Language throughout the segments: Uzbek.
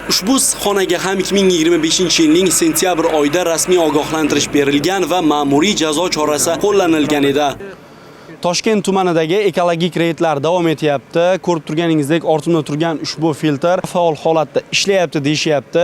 Ushbu issiqxonaga ham 2025-yilning sentyabr oyida rasmiy ogohlantirish berilgan va ma'muriy jazo chorasi qo'llanilgan edi. Toshkent tumanidagi ekologik reydlar davom etyapti. Ko'rib turganingizdek, ortimda turgan ushbu filtr faol holatda ishlayapti deyishyapti.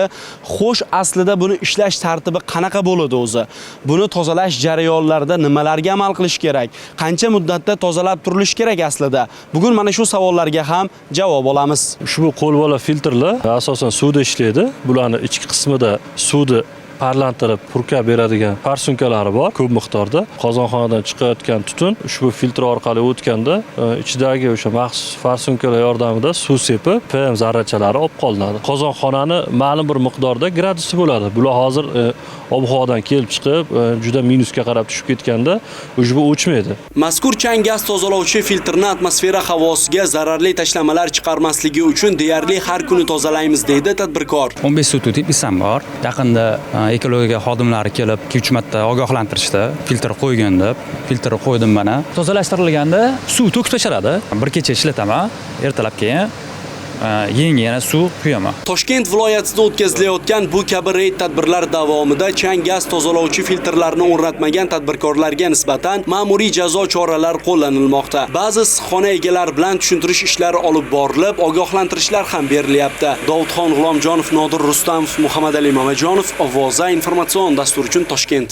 Xo'sh, aslida buni ishlash tartibi qanaqa bo'ladi o'zi? Buni tozalash jarayonlarida nimalarga amal qilish kerak? Qancha muddatda tozalab turilishi kerak aslida? Bugun mana shu savollarga ham javob olamiz. Ushbu qo'lbola filtrlar asosan suvda ishlaydi. Bularning ichki qismida suvni parlantirib purkab beradigan farsunkalari bor ko'p miqdorda. Qozonxonadan chiqayotgan tutun ushbu filtr orqali o'tganda ichidagi o'sha maxsus farsunkalar yordamida suv sepib PM zarrachalari olib qolinadi. Qozonxonani ma'lum bir miqdorda gradusi bo'ladi. Bular hozir ob-havodan kelib chiqib juda minusga qarab tushib ketganda ushbu o'chmaydi. Mazkur chang gaz tozalovchi filtrni atmosfera havosiga zararli tashlamalar chiqarmasligi uchun deyarli har kuni tozalaymiz deydi tadbirkor. 15 sut o'tib isam bor. Yaqinda ekologiya xodimlari kelib 2-3 marta ogohlantirishdi. Filtr qo'ygan deb, filtr qo'ydim mana. Tozalashtirilganda suv to'kib tashladi. Bir kecha ishlataman, ertalab keyin yana suv quyaman. Toshkent viloyatida o'tkazilayotgan bu kabi reyd tadbirlar davomida chang gaz tozalovchi filtrlarni o'rnatmagan tadbirkorlarga nisbatan ma'muriy jazo choralari qo'llanilmoqda. Ba'zi issiqxona egalari bilan tushuntirish ishlari olib borilib, ogohlantirishlar ham berilyapti. Dovudxon G'ulomjonov, Nodir Rustamov, Muhammadali Mamajonov, Ovoza informatsion dasturi uchun Toshkent.